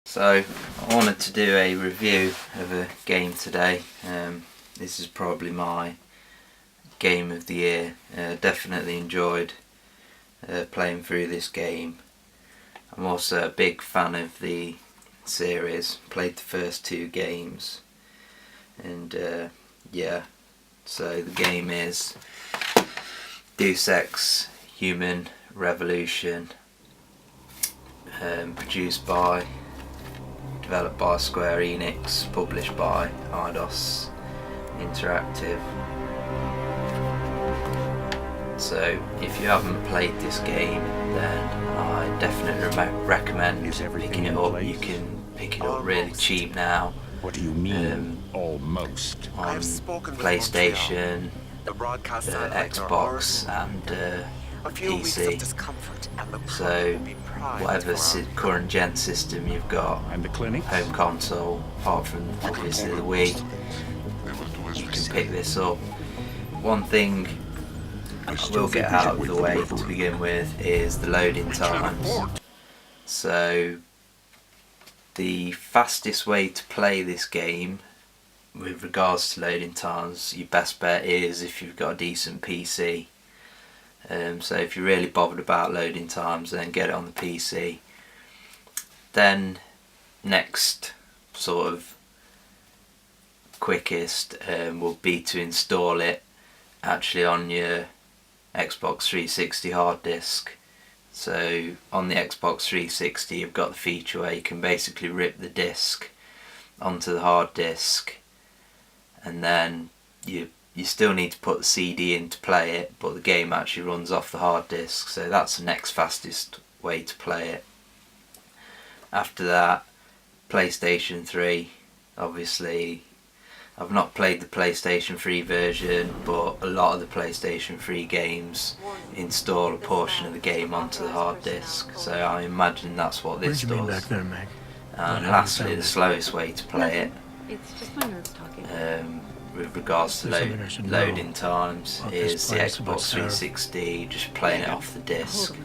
So I wanted to do a review of a game today. This is probably my game of the year. Definitely enjoyed playing through this game. I'm also a big fan of the series. Played the first two games, and yeah. So the game is Deus Ex Human Revolution, developed by Square Enix, published by Eidos Interactive. So if you haven't played this game, then I definitely recommend picking it up. You can pick it up really cheap now. What do you mean, almost? On PlayStation, Xbox and PC. So whatever current gen system you've got, And the clinic? home console, apart from obviously the Wii, you can pick this up. One thing I will get out of the way to begin with is the loading times. So the fastest way to play this game with regards to loading times, your best bet is if you've got a decent PC. So if you're really bothered about loading times, then get it on the PC. Then next sort of quickest will be to install it actually on your Xbox 360 hard disk. So on the Xbox 360 you've got the feature where you can basically rip the disc onto the hard disk, and then you still need to put the CD in to play it, but the game actually runs off the hard disk. So that's the next fastest way to play it. After that, PlayStation 3. Obviously I've not played the PlayStation 3 version, but a lot of the PlayStation 3 games install a portion of the game onto the hard disk, so I imagine that's what this does. Back there, Meg? And lastly, the slowest way to play it, It's just my nerves talking. with regards to loading times, is the Xbox 360, just playing it off the disc.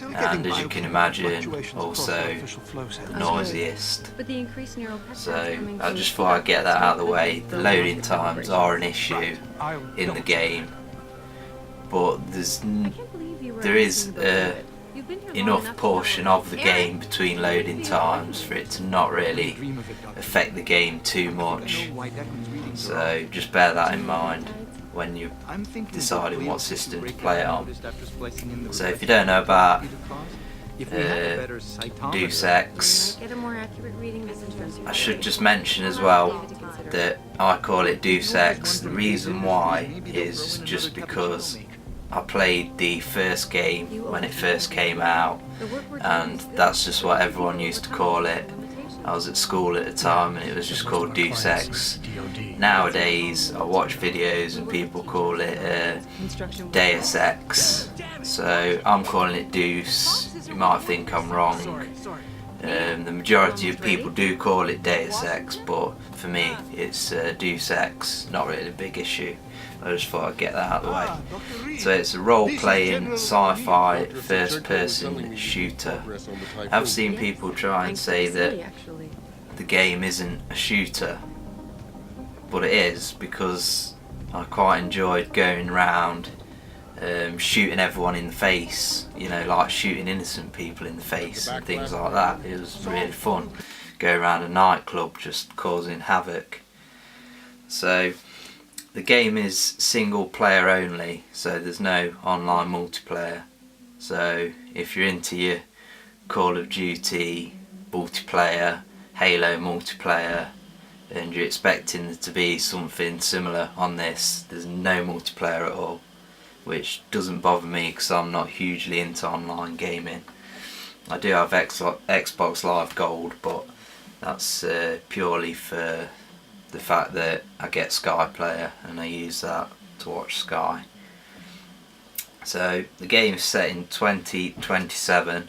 And as you can imagine, also the noisiest. But the increased neural So I just thought I'd get that out of the way. The loading times are an issue in the game, but there is enough portion of the game between loading times for it to not really affect the game too much. So just bear that in mind when you're deciding what system to play it on. So if you don't know about Deus Ex, I should just mention as well that I call it Deus Ex. The reason why is just because I played the first game when it first came out, and that's just what everyone used to call it. I was at school at the time and it was just called Deus Ex. Nowadays I watch videos and people call it Deus Ex, so I'm calling it Deus. You might think I'm wrong. The majority of people do call it Deus Ex, but for me it's Deus Ex. Not really a big issue. I just thought I'd get that out of the way. So it's a role-playing, sci-fi, first-person shooter. I've seen people try and say that the game isn't a shooter, but it is, because I quite enjoyed going around shooting everyone in the face, you know, like shooting innocent people in the face and things like that. It was really fun. Go around a nightclub just causing havoc. So the game is single player only, so there's no online multiplayer. So if you're into your Call of Duty multiplayer, Halo multiplayer, and you're expecting there to be something similar on this, there's no multiplayer at all, which doesn't bother me because I'm not hugely into online gaming. I do have Xbox Live Gold, but that's purely for the fact that I get Sky Player and I use that to watch Sky. So the game is set in 2027,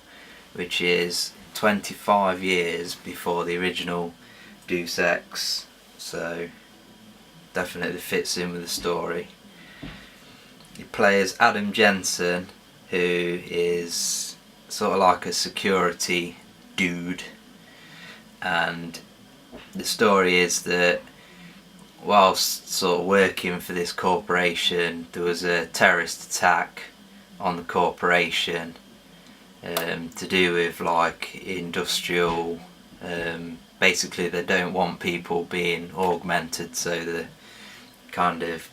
which is 25 years before the original Deus Ex, so definitely fits in with the story. He plays Adam Jensen, who is sort of like a security dude and the story is that whilst sort of working for this corporation, there was a terrorist attack on the corporation, to do with like industrial, basically they don't want people being augmented, so they're kind of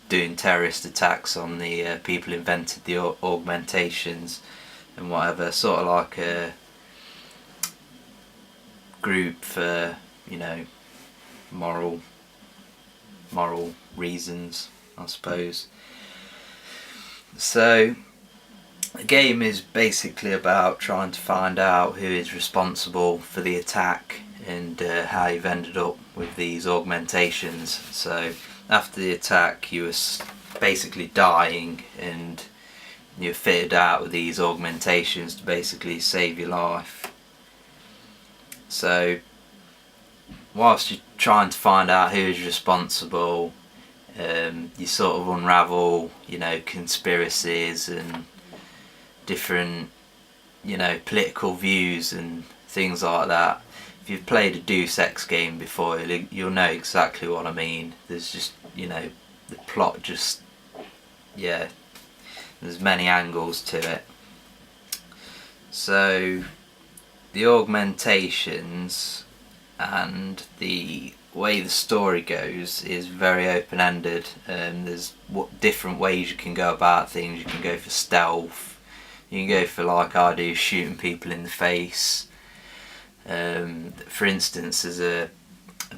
doing terrorist attacks on the people who invented the augmentations and whatever, sort of like a group for, you know, moral reasons, I suppose. So the game is basically about trying to find out who is responsible for the attack and how you've ended up with these augmentations. So after the attack you were basically dying, and you're fitted out with these augmentations to basically save your life. So whilst you're trying to find out who is responsible, you sort of unravel, you know, conspiracies and different, you know, political views and things like that. If you've played a Deus Ex game before, you'll know exactly what I mean. There's just, you know, the plot just, yeah, there's many angles to it. So the augmentations and the way the story goes is very open-ended. There's different ways you can go about things. You can go for stealth, you can go for, like I do, shooting people in the face. For instance, there's a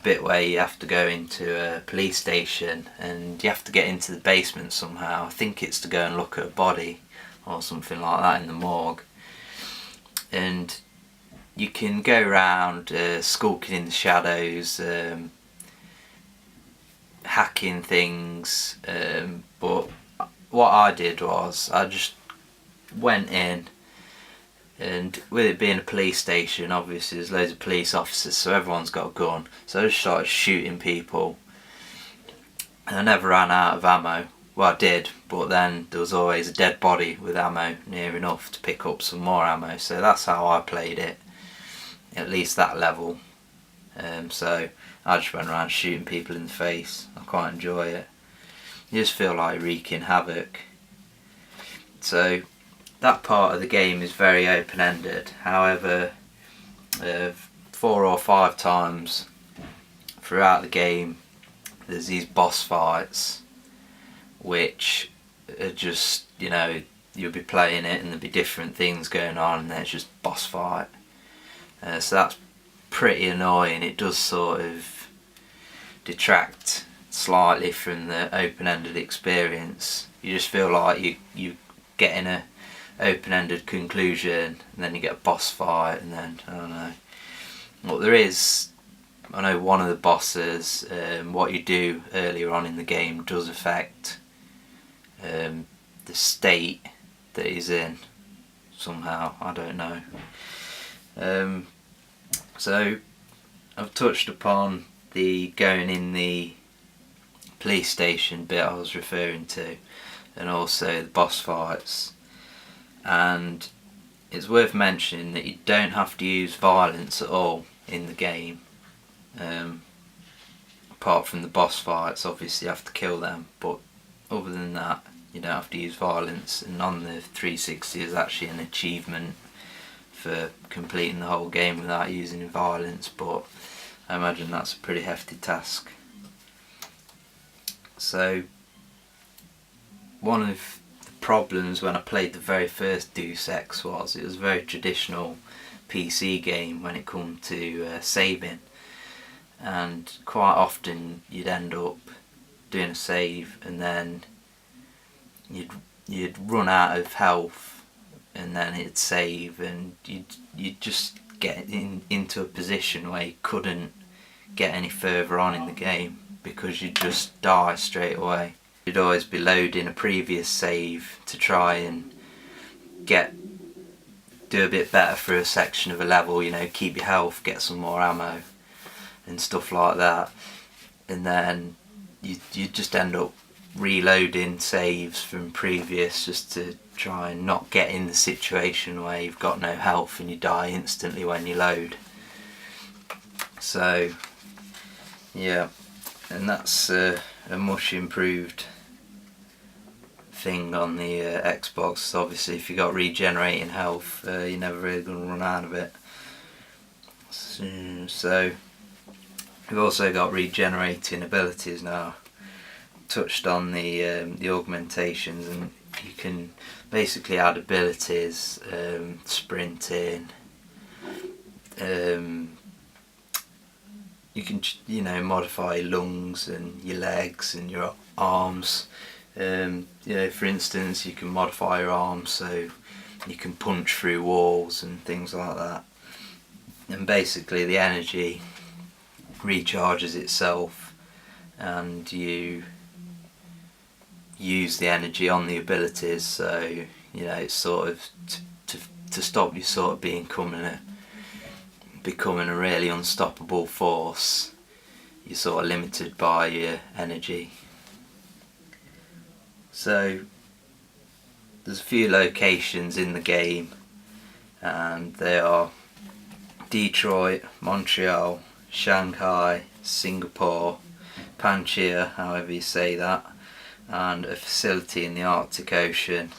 bit where you have to go into a police station and you have to get into the basement somehow. I think it's to go and look at a body or something like that in the morgue. And you can go around skulking in the shadows, hacking things, but what I did was I just went in, and with it being a police station, obviously there's loads of police officers, so everyone's got a gun, so I just started shooting people, and I never ran out of ammo. Well, I did, but then there was always a dead body with ammo near enough to pick up some more ammo, so that's how I played it, at least that level. So I just went around shooting people in the face. I quite enjoy it. You just feel like wreaking havoc. So that part of the game is very open-ended. However, 4 or 5 times throughout the game there's these boss fights which are just, you know, you'll be playing it and there'll be different things going on and then it's just boss fight. So that's pretty annoying. It does sort of detract slightly from the open-ended experience. You just feel like you getting a open-ended conclusion and then you get a boss fight and then, I don't know. What there is, I know one of the bosses, what you do earlier on in the game does affect the state that he's in somehow, I don't know. So I've touched upon the going in the police station bit I was referring to, and also the boss fights, and it's worth mentioning that you don't have to use violence at all in the game, apart from the boss fights. Obviously you have to kill them, but other than that you don't have to use violence, and on the 360 there's actually an achievement for completing the whole game without using violence, but I imagine that's a pretty hefty task. So one of the problems when I played the very first Deus Ex was it was a very traditional PC game when it come to saving, and quite often you'd end up doing a save and then you'd run out of health and then it'd save, and you'd just get into a position where you couldn't get any further on in the game because you'd just die straight away. You'd always be loading a previous save to try and do a bit better for a section of a level, you know, keep your health, get some more ammo and stuff like that, and then you just end up reloading saves from previous just to try and not get in the situation where you've got no health and you die instantly when you load. So yeah, and that's a much improved thing on the Xbox. Obviously if you got regenerating health, you're never really going to run out of it. So we've also got regenerating abilities now. Touched on the augmentations, and you can basically add abilities, sprinting, you can modify your lungs and your legs and your arms. For instance, you can modify your arms so you can punch through walls and things like that. And basically the energy recharges itself, and you use the energy on the abilities. So it's sort of to stop you sort of becoming a really unstoppable force. You're sort of limited by your energy. So there's a few locations in the game, and they are Detroit, Montreal, Shanghai, Singapore, Panchea, however you say that, and a facility in the Arctic Ocean.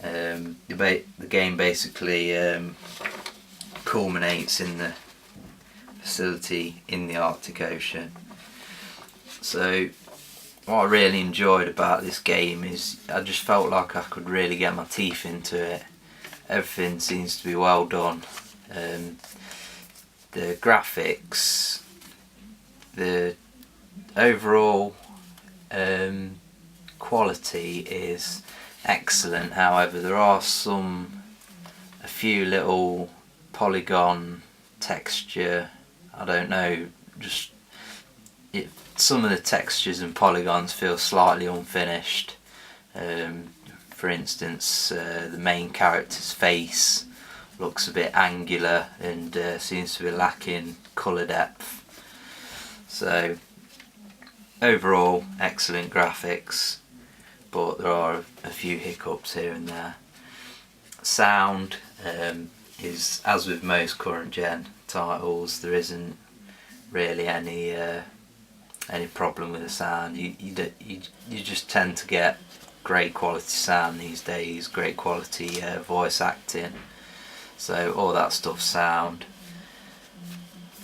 The game basically culminates in the facility in the Arctic Ocean. So what I really enjoyed about this game is I just felt like I could really get my teeth into it. Everything seems to be well done. The graphics, the overall quality is excellent. However, there are a few little polygon texture, I don't know, some of the textures and polygons feel slightly unfinished. For instance, the main character's face looks a bit angular and seems to be lacking colour depth. So overall excellent graphics, but there are a few hiccups here and there. Sound is, as with most current gen titles, there isn't really any problem with the sound. You just tend to get great quality sound these days, great quality voice acting. So all that stuff sound.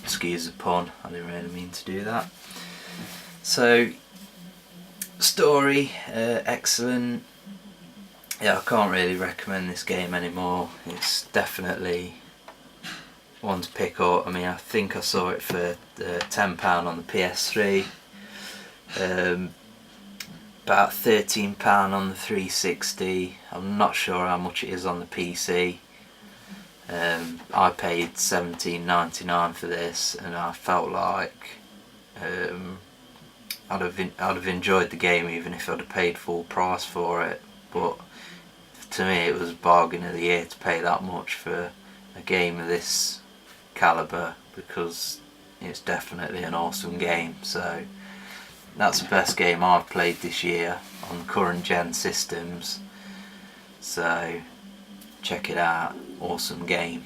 Excuse the pun, I didn't really mean to do that. So story, excellent. Yeah, I can't really recommend this game anymore. It's definitely one to pick up. I mean, I think I saw it for £10 on the PS3, about £13 on the 360. I'm not sure how much it is on the PC. I paid £17.99 for this, and I felt like I'd have enjoyed the game even if I'd have paid full price for it. But to me, it was a bargain of the year to pay that much for a game of this calibre, because it's definitely an awesome game. So that's the best game I've played this year on current gen systems. So check it out, awesome game.